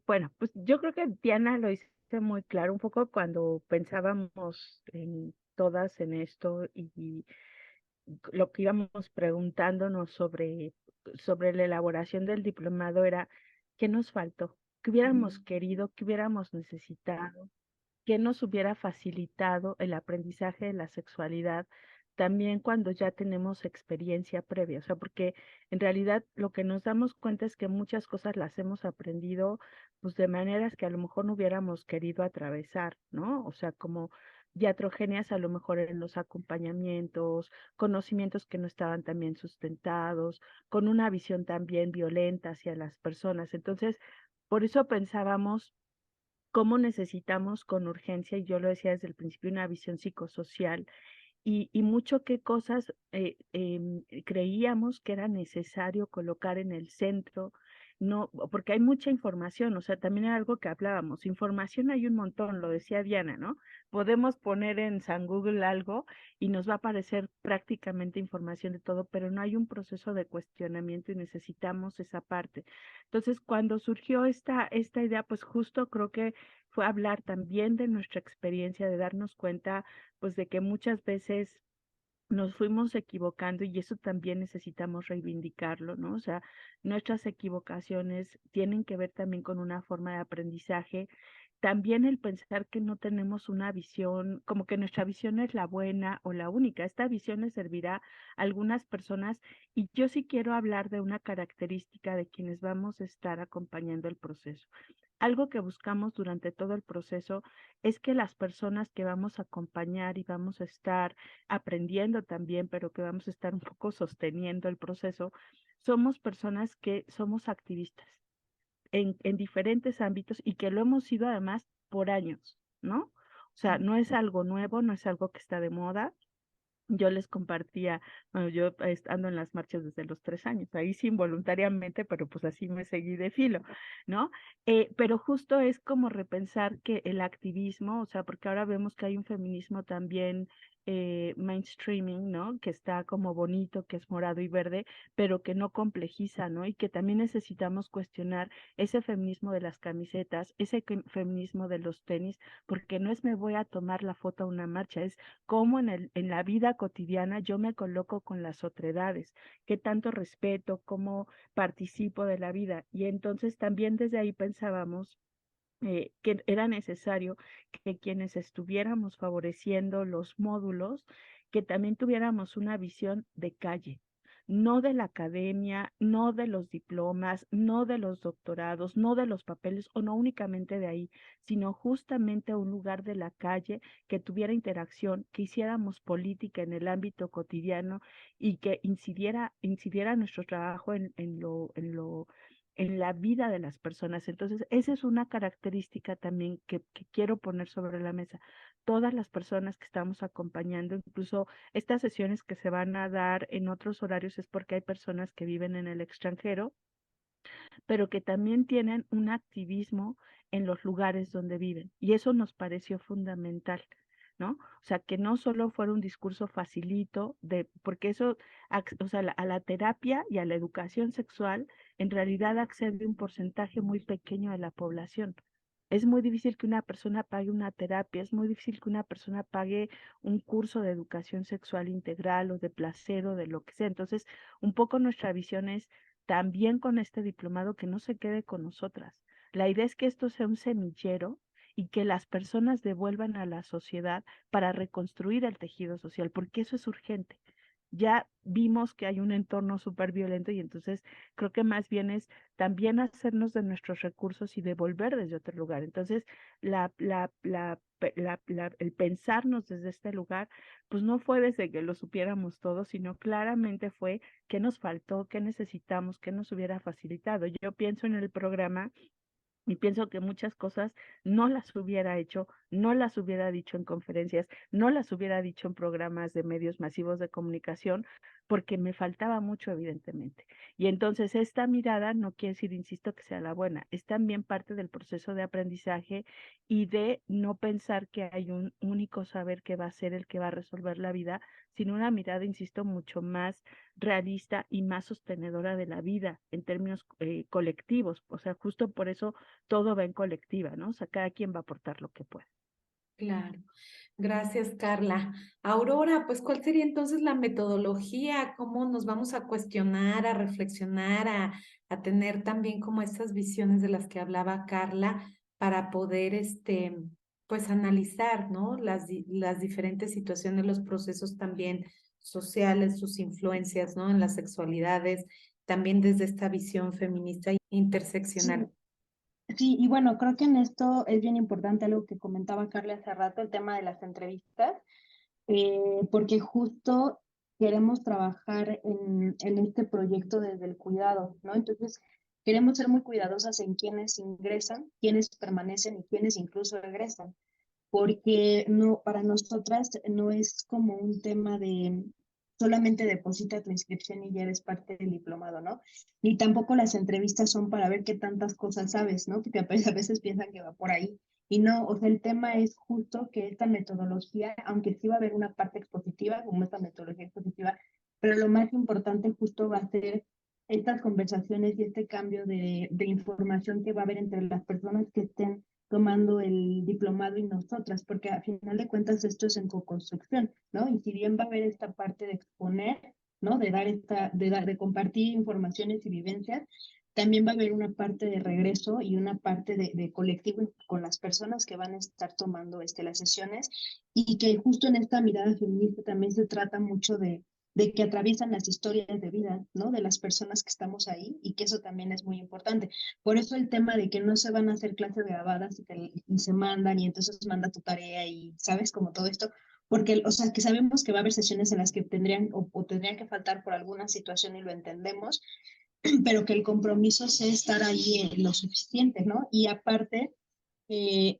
Bueno, pues yo creo que Diana lo hizo dejaste muy claro un poco cuando pensábamos en todas en esto y lo que íbamos preguntándonos sobre la elaboración del diplomado era qué nos faltó, qué hubiéramos querido, qué hubiéramos necesitado, qué nos hubiera facilitado el aprendizaje de la sexualidad también cuando ya tenemos experiencia previa, o sea, porque en realidad lo que nos damos cuenta es que muchas cosas las hemos aprendido pues de maneras que a lo mejor no hubiéramos querido atravesar, ¿no? O sea, como iatrogenias a lo mejor en los acompañamientos, conocimientos que no estaban también sustentados, con una visión también violenta hacia las personas. Entonces, por eso pensábamos cómo necesitamos con urgencia, y yo lo decía desde el principio, una visión psicosocial y mucho qué cosas creíamos que era necesario colocar en el centro, no, porque hay mucha información, o sea, también era algo que hablábamos, información hay un montón, lo decía Diana, ¿no? Podemos poner en San Google algo y nos va a aparecer prácticamente información de todo, pero no hay un proceso de cuestionamiento y necesitamos esa parte. Entonces, cuando surgió esta idea, pues justo creo que fue hablar también de nuestra experiencia, de darnos cuenta pues de que muchas veces nos fuimos equivocando y eso también necesitamos reivindicarlo, ¿no? O sea, nuestras equivocaciones tienen que ver también con una forma de aprendizaje. También el pensar que no tenemos una visión, como que nuestra visión es la buena o la única. Esta visión le servirá a algunas personas y yo sí quiero hablar de una característica de quienes vamos a estar acompañando el proceso. Algo que buscamos durante todo el proceso es que las personas que vamos a acompañar y vamos a estar aprendiendo también, pero que vamos a estar un poco sosteniendo el proceso, somos personas que somos activistas en diferentes ámbitos y que lo hemos sido además por años, ¿no? O sea, no es algo nuevo, no es algo que está de moda. Yo les compartía, bueno, yo ando en las marchas desde los 3 años, ahí sí involuntariamente, pero pues así me seguí de filo, ¿no? Pero justo es como repensar que el activismo, o sea, porque ahora vemos que hay un feminismo también mainstreaming, ¿no? Que está como bonito, que es morado y verde, pero que no complejiza, ¿no? Y que también necesitamos cuestionar ese feminismo de las camisetas, ese feminismo de los tenis, porque no es me voy a tomar la foto a una marcha, es cómo en la vida cotidiana yo me coloco con las otredades, qué tanto respeto, cómo participo de la vida. Y entonces también desde ahí pensábamos que era necesario que quienes estuviéramos favoreciendo los módulos, que también tuviéramos una visión de calle, no de la academia, no de los diplomas, no de los doctorados, no de los papeles o no únicamente de ahí, sino justamente un lugar de la calle que tuviera interacción, que hiciéramos política en el ámbito cotidiano y que incidiera nuestro trabajo en la vida de las personas. Entonces, esa es una característica también que quiero poner sobre la mesa. Todas las personas que estamos acompañando, incluso estas sesiones que se van a dar en otros horarios es porque hay personas que viven en el extranjero, pero que también tienen un activismo en los lugares donde viven. Y eso nos pareció fundamental, ¿no? O sea, que no solo fuera un discurso facilito, porque eso, o sea, a la terapia y a la educación sexual, en realidad accede un porcentaje muy pequeño de la población. Es muy difícil que una persona pague una terapia, es muy difícil que una persona pague un curso de educación sexual integral o de placer o de lo que sea. Entonces, un poco nuestra visión es también con este diplomado que no se quede con nosotras. La idea es que esto sea un semillero y que las personas devuelvan a la sociedad para reconstruir el tejido social, porque eso es urgente. Ya vimos que hay un entorno súper violento y entonces creo que más bien es también hacernos de nuestros recursos y devolver desde otro lugar. Entonces, el pensarnos desde este lugar, pues no fue desde que lo supiéramos todos, sino claramente fue qué nos faltó, qué necesitamos, qué nos hubiera facilitado. Yo pienso en el programa y pienso que muchas cosas no las hubiera hecho, no las hubiera dicho en conferencias, no las hubiera dicho en programas de medios masivos de comunicación, porque me faltaba mucho, evidentemente. Y entonces esta mirada no quiere decir, insisto, que sea la buena, es también parte del proceso de aprendizaje y de no pensar que hay un único saber que va a ser el que va a resolver la vida, sino una mirada, insisto, mucho más realista y más sostenedora de la vida en términos colectivos. O sea, justo por eso todo va en colectiva, ¿no? O sea, cada quien va a aportar lo que puede. Claro. Gracias, Carla. Aurora, pues, ¿cuál sería entonces la metodología? ¿Cómo nos vamos a cuestionar, a reflexionar, a tener también como estas visiones de las que hablaba Carla para poder, pues, analizar, ¿no? Las diferentes situaciones, los procesos también sociales, sus influencias, ¿no? En las sexualidades, también desde esta visión feminista interseccional. Sí, sí, y bueno, creo que en esto es bien importante algo que comentaba Carla hace rato, el tema de las entrevistas, porque justo queremos trabajar en este proyecto desde el cuidado, ¿no? Entonces, queremos ser muy cuidadosas en quienes ingresan, quienes permanecen y quienes incluso regresan, porque no, para nosotras no es como un tema de solamente deposita tu inscripción y ya eres parte del diplomado, ¿no? Ni tampoco las entrevistas son para ver qué tantas cosas sabes, ¿no? Porque a veces piensan que va por ahí. Y no, o sea, el tema es justo que esta metodología, aunque sí va a haber una parte expositiva, como esta metodología expositiva, pero lo más importante justo va a ser estas conversaciones y este cambio de información que va a haber entre las personas que estén tomando el diplomado y nosotras, porque a final de cuentas esto es en co-construcción, ¿no? Y si bien va a haber esta parte de exponer, ¿no? De compartir informaciones y vivencias, también va a haber una parte de regreso y una parte de colectivo con las personas que van a estar tomando las sesiones y que justo en esta mirada feminista también se trata mucho de que atraviesan las historias de vida, ¿no? De las personas que estamos ahí y que eso también es muy importante. Por eso el tema de que no se van a hacer clases grabadas y se mandan y entonces manda tu tarea y sabes como todo esto, porque, o sea, que sabemos que va a haber sesiones en las que tendrían o tendrían que faltar por alguna situación y lo entendemos, pero que el compromiso sea estar ahí en lo suficiente, ¿no? Y aparte,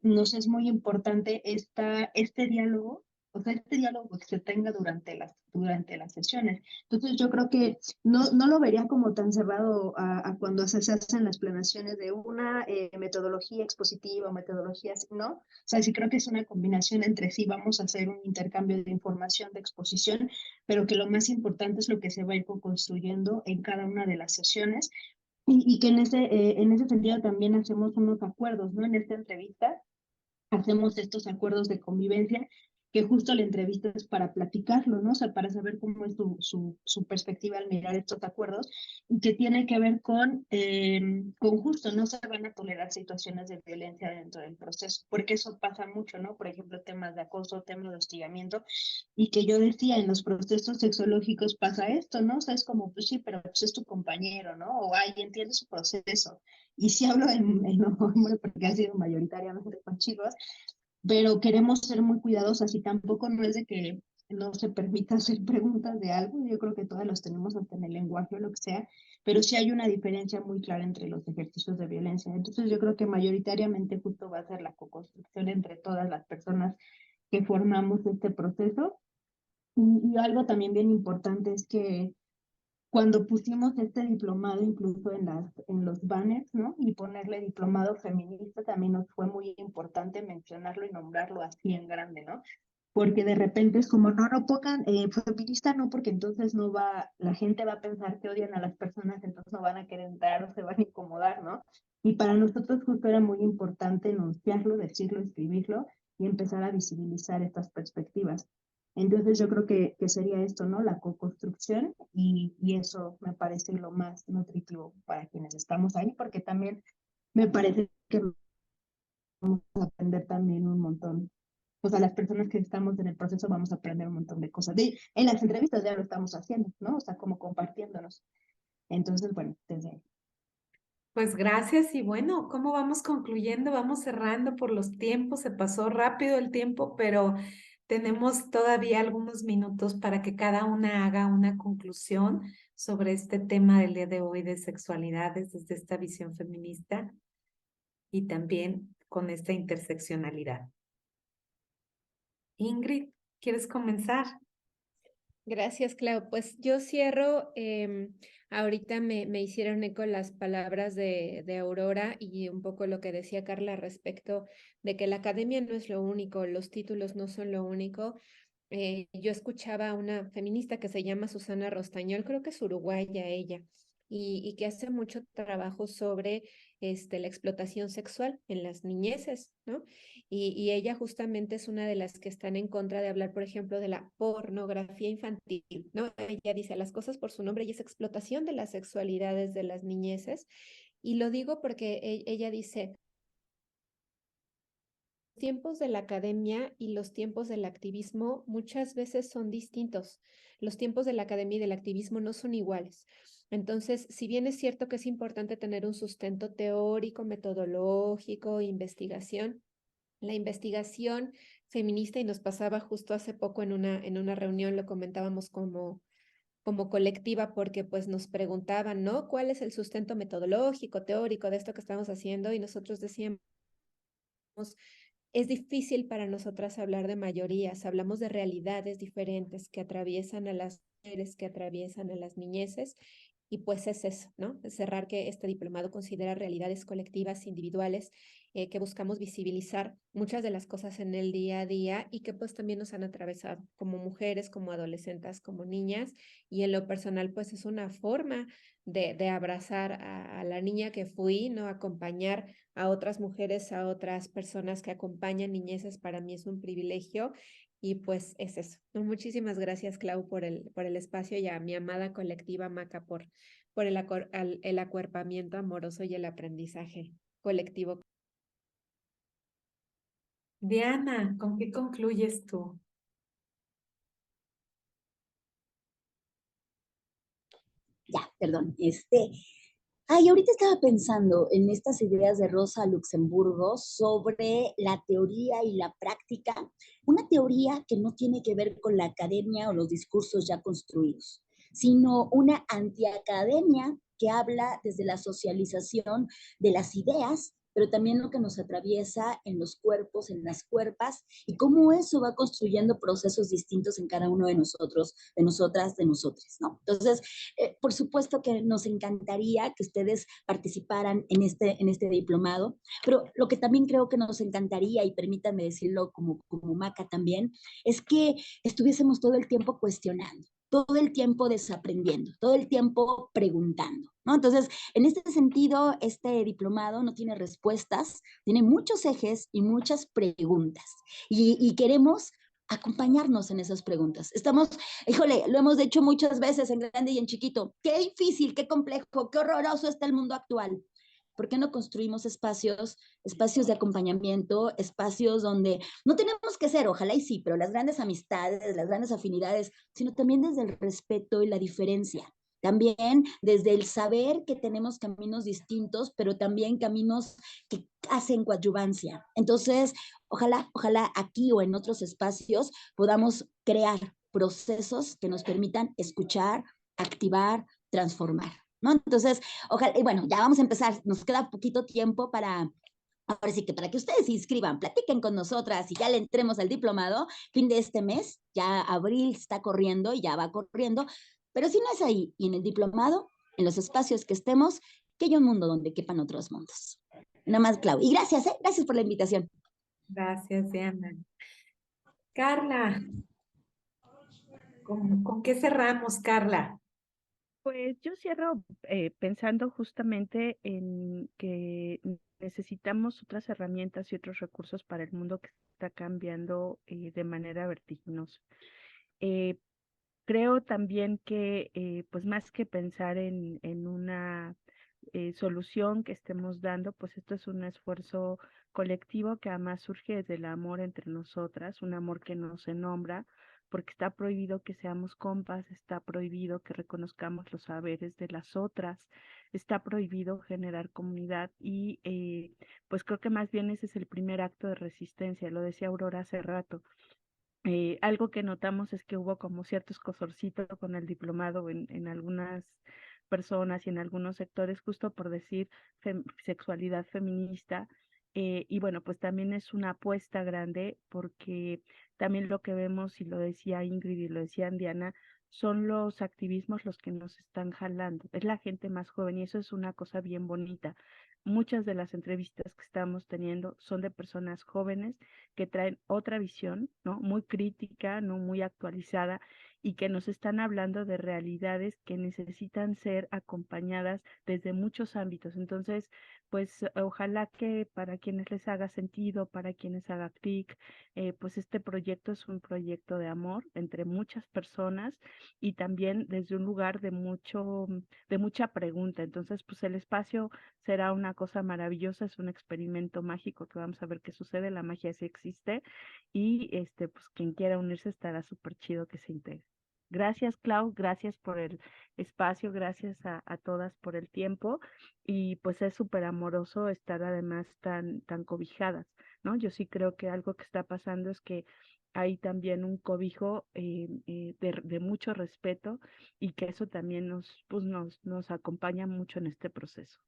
nos es muy importante este diálogo, o sea, este diálogo que se tenga durante las sesiones. Entonces, yo creo que no lo vería como tan cerrado a cuando se hacen las planeaciones de una metodología expositiva o metodología así, ¿no? O sea, sí creo que es una combinación entre sí, vamos a hacer un intercambio de información, de exposición, pero que lo más importante es lo que se va a ir construyendo en cada una de las sesiones y que en ese sentido también hacemos unos acuerdos, ¿no? En esta entrevista hacemos estos acuerdos de convivencia, que justo la entrevista es para platicarlo, ¿no? O sea, para saber cómo es su perspectiva al mirar estos acuerdos, y que tiene que ver con justo, no se van a tolerar situaciones de violencia dentro del proceso, porque eso pasa mucho, ¿no? Por ejemplo, temas de acoso, temas de hostigamiento, y que yo decía, en los procesos sexológicos pasa esto, ¿no? O sea, es como, pues sí, pero pues es tu compañero, ¿no? O, ay, entiende su proceso. Y sí hablo en hombre porque ha sido mayoritariamente con chicos, pero queremos ser muy cuidadosas y tampoco no es de que no se permita hacer preguntas de algo, yo creo que todas las tenemos hasta en el lenguaje o lo que sea, pero sí hay una diferencia muy clara entre los ejercicios de violencia. Entonces yo creo que mayoritariamente justo va a ser la co-construcción entre todas las personas que formamos este proceso. Y algo también bien importante es que cuando pusimos este diplomado incluso en los banners, ¿no? Y ponerle diplomado feminista también nos fue muy importante mencionarlo y nombrarlo así en grande, ¿no? Porque de repente es como, no pongan feminista, no, porque entonces no va, la gente va a pensar que odian a las personas, entonces no van a querer entrar o se van a incomodar, ¿no? Y para nosotros justo era muy importante enunciarlo, decirlo, escribirlo y empezar a visibilizar estas perspectivas. Entonces yo creo que sería esto, ¿no? La co-construcción y eso me parece lo más nutritivo para quienes estamos ahí, porque también me parece que vamos a aprender también un montón. O sea, las personas que estamos en el proceso vamos a aprender un montón de cosas. En las entrevistas ya lo estamos haciendo, ¿no? O sea, como compartiéndonos. Entonces, bueno, desde ahí. Pues gracias y bueno, ¿cómo vamos concluyendo? Vamos cerrando por los tiempos, se pasó rápido el tiempo, pero tenemos todavía algunos minutos para que cada una haga una conclusión sobre este tema del día de hoy de sexualidades desde esta visión feminista y también con esta interseccionalidad. Ingrid, ¿quieres comenzar? Gracias, Clau. Pues yo cierro, ahorita me hicieron eco las palabras de Aurora y un poco lo que decía Carla respecto de que la academia no es lo único, los títulos no son lo único. yo escuchaba a una feminista que se llama Susana Rostañol, creo que es uruguaya ella, y que hace mucho trabajo sobre la explotación sexual en las niñeces, ¿no? Y ella justamente es una de las que están en contra de hablar, por ejemplo, de la pornografía infantil, ¿no? Ella dice las cosas por su nombre y es explotación de las sexualidades de las niñeces. Y lo digo porque ella dice, tiempos de la academia y los tiempos del activismo muchas veces son distintos. Los tiempos de la academia y del activismo no son iguales. Entonces, si bien es cierto que es importante tener un sustento teórico, metodológico, investigación, la investigación feminista, y nos pasaba justo hace poco en una reunión, lo comentábamos como colectiva, porque pues nos preguntaban, ¿no? ¿Cuál es el sustento metodológico, teórico de esto que estamos haciendo? Y nosotros decíamos, es difícil para nosotras hablar de mayorías, hablamos de realidades diferentes que atraviesan a las mujeres, que atraviesan a las niñeces, y pues es eso, ¿no? Es cerrar que este diplomado considera realidades colectivas, individuales, que buscamos visibilizar muchas de las cosas en el día a día y que pues también nos han atravesado como mujeres, como adolescentes, como niñas, y en lo personal pues es una forma de abrazar a la niña que fui, ¿no? Acompañar a otras mujeres, a otras personas que acompañan niñeces, para mí es un privilegio y pues es eso, ¿no? Muchísimas gracias, Clau, por el espacio, y a mi amada colectiva Maca por el acuerpamiento amoroso y el aprendizaje colectivo. Diana, ¿con qué concluyes tú? Ya, perdón. Ay, ahorita estaba pensando en estas ideas de Rosa Luxemburgo sobre la teoría y la práctica, una teoría que no tiene que ver con la academia o los discursos ya construidos, sino una antiacademia que habla desde la socialización de las ideas, pero también lo que nos atraviesa en los cuerpos, en las cuerpas, y cómo eso va construyendo procesos distintos en cada uno de nosotros, de nosotras, de nosotros, ¿no? Entonces, por supuesto que nos encantaría que ustedes participaran en este diplomado, pero lo que también creo que nos encantaría, y permítanme decirlo como Maca también, es que estuviésemos todo el tiempo cuestionando, todo el tiempo desaprendiendo, todo el tiempo preguntando, ¿no? Entonces, en este sentido, este diplomado no tiene respuestas, tiene muchos ejes y muchas preguntas. Y queremos acompañarnos en esas preguntas. Estamos, híjole, lo hemos dicho muchas veces en grande y en chiquito, qué difícil, qué complejo, qué horroroso está el mundo actual. ¿Por qué no construimos espacios de acompañamiento, espacios donde no tenemos que ser, ojalá y sí, pero las grandes amistades, las grandes afinidades, sino también desde el respeto y la diferencia? También desde el saber que tenemos caminos distintos, pero también caminos que hacen coadyuvancia. Entonces, ojalá aquí o en otros espacios podamos crear procesos que nos permitan escuchar, activar, transformar, ¿no? Entonces, ojalá, y bueno, ya vamos a empezar, nos queda poquito tiempo ahora sí que para que ustedes se inscriban, platiquen con nosotras y ya le entremos al diplomado, fin de este mes, ya abril está corriendo y ya va corriendo, pero si no es ahí y en el diplomado, en los espacios que estemos, que haya un mundo donde quepan otros mundos. Nada más, Clau. Y gracias, gracias por la invitación. Gracias, Diana. Carla, ¿con qué cerramos, Carla? Pues yo cierro pensando justamente en que necesitamos otras herramientas y otros recursos para el mundo que está cambiando de manera vertiginosa. Eh, Creo también que, pues más que pensar en una solución que estemos dando, pues esto es un esfuerzo colectivo que además surge desde el amor entre nosotras, un amor que no se nombra, porque está prohibido que seamos compas, está prohibido que reconozcamos los saberes de las otras, está prohibido generar comunidad y pues creo que más bien ese es el primer acto de resistencia, lo decía Aurora hace rato. Algo que notamos es que hubo como cierto escosorcito con el diplomado en algunas personas y en algunos sectores, justo por decir sexualidad feminista. Y bueno, pues también es una apuesta grande porque también lo que vemos, y lo decía Ingrid y lo decía Diana, son los activismos los que nos están jalando. Es la gente más joven y eso es una cosa bien bonita. muchas de las entrevistas que estamos teniendo son de personas jóvenes que traen otra visión, ¿no? Muy crítica, no muy actualizada, y que nos están hablando de realidades que necesitan ser acompañadas desde muchos ámbitos. Entonces, pues ojalá que para quienes les haga sentido, para quienes haga clic, pues este proyecto es un proyecto de amor entre muchas personas y también desde un lugar de mucha pregunta. Entonces, pues el espacio será una cosa maravillosa, es un experimento mágico que vamos a ver qué sucede, la magia sí existe y pues quien quiera unirse estará súper chido que se integre. Gracias, Clau, gracias por el espacio, gracias a todas por el tiempo y pues es súper amoroso estar además tan cobijadas, ¿no? Yo sí creo que algo que está pasando es que hay también un cobijo de mucho respeto y que eso también nos acompaña mucho en este proceso.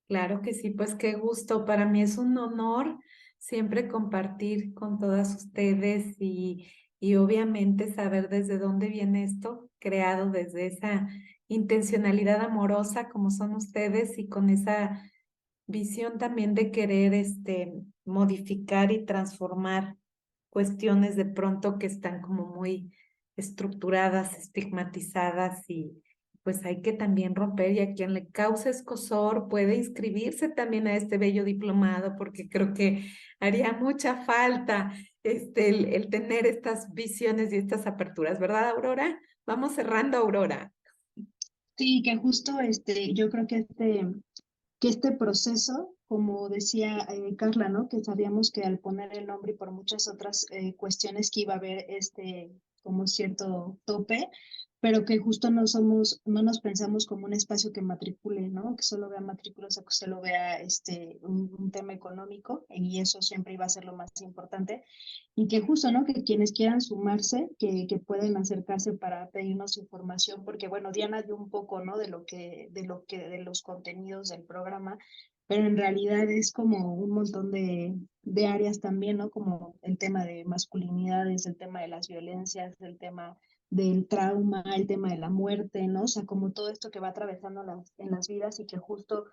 Claro que sí, pues qué gusto. Para mí es un honor siempre compartir con todas ustedes y obviamente saber desde dónde viene esto, creado desde esa intencionalidad amorosa como son ustedes y con esa visión también de querer modificar y transformar cuestiones de pronto que están como muy estructuradas, estigmatizadas y pues hay que también romper y a quien le cause escozor puede inscribirse también a este bello diplomado porque creo que haría mucha falta el tener estas visiones y estas aperturas, ¿verdad, Aurora? Vamos cerrando, Aurora. Sí, que justo yo creo que este proceso, como decía Carla, ¿no? Que sabíamos que al poner el nombre y por muchas otras cuestiones que iba a haber como cierto tope, pero que justo no nos pensamos como un espacio que matricule, ¿no? Que solo vea matrículas o que solo vea un tema económico, y eso siempre iba a ser lo más importante. Y que justo, ¿no? Que quienes quieran sumarse, que pueden acercarse para pedirnos información, porque bueno, Diana dio un poco, ¿no? De los contenidos del programa, pero en realidad es como un montón de áreas también, ¿no? Como el tema de masculinidades, el tema de las violencias, el tema del trauma, el tema de la muerte, ¿no? O sea, como todo esto que va atravesando en las vidas y que justo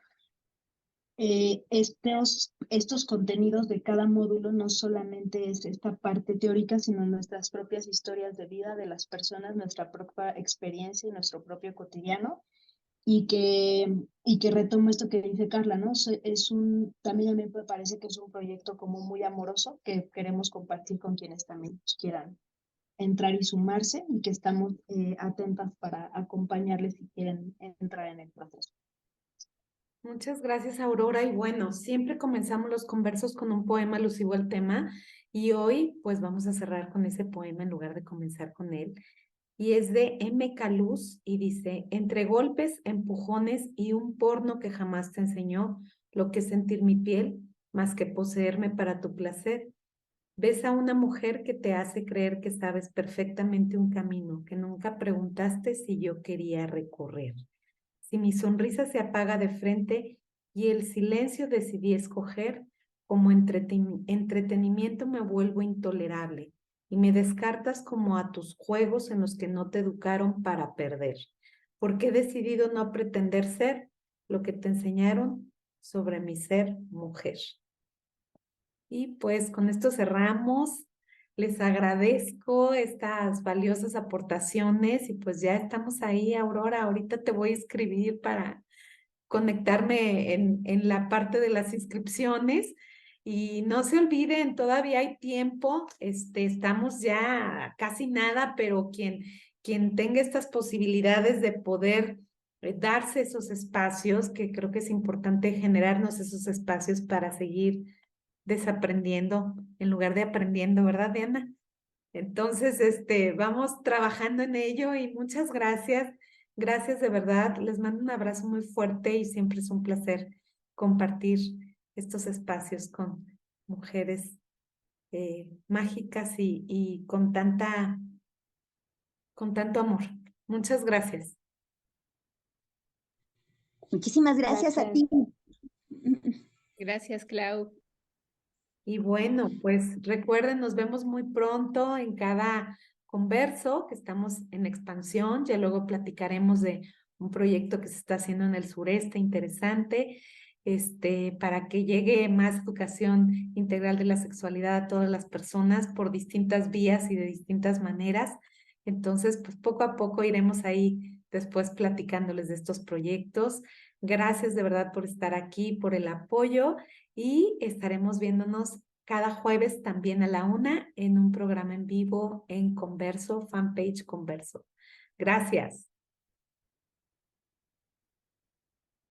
estos contenidos de cada módulo no solamente es esta parte teórica, sino nuestras propias historias de vida de las personas, nuestra propia experiencia y nuestro propio cotidiano. Y que retomo esto que dice Carla, ¿no? También a mí me parece que es un proyecto como muy amoroso que queremos compartir con quienes también quieran entrar y sumarse y que estamos atentas para acompañarles si quieren entrar en el proceso. Muchas gracias, Aurora. Y bueno, siempre comenzamos los conversos con un poema alusivo al tema y hoy pues vamos a cerrar con ese poema en lugar de comenzar con él. Y es de M. Caluz y dice, entre golpes, empujones y un porno que jamás te enseñó lo que es sentir mi piel más que poseerme para tu placer. Ves a una mujer que te hace creer que sabes perfectamente un camino que nunca preguntaste si yo quería recorrer. Si mi sonrisa se apaga de frente y el silencio decidí escoger, como entretenimiento me vuelvo intolerable y me descartas como a tus juegos en los que no te educaron para perder. Porque he decidido no pretender ser lo que te enseñaron sobre mi ser mujer. Y pues con esto cerramos. Les agradezco estas valiosas aportaciones y pues ya estamos ahí, Aurora. Ahorita te voy a escribir para conectarme en la parte de las inscripciones. Y no se olviden, todavía hay tiempo, estamos ya casi nada, pero quien tenga estas posibilidades de poder darse esos espacios, que creo que es importante generarnos esos espacios para seguir desaprendiendo en lugar de aprendiendo, ¿verdad, Diana? Entonces, vamos trabajando en ello y muchas gracias. Gracias de verdad. Les mando un abrazo muy fuerte y siempre es un placer compartir estos espacios con mujeres mágicas y con tanto amor. Muchas gracias. Muchísimas gracias a ti. Gracias, Clau. Y bueno, pues recuerden, nos vemos muy pronto en cada converso, que estamos en expansión. Ya luego platicaremos de un proyecto que se está haciendo en el sureste, interesante. para que llegue más educación integral de la sexualidad a todas las personas por distintas vías y de distintas maneras. Entonces, pues poco a poco iremos ahí después platicándoles de estos proyectos. Gracias de verdad por estar aquí, por el apoyo y estaremos viéndonos cada jueves también a la 1 en un programa en vivo en Converso, fanpage Converso. Gracias.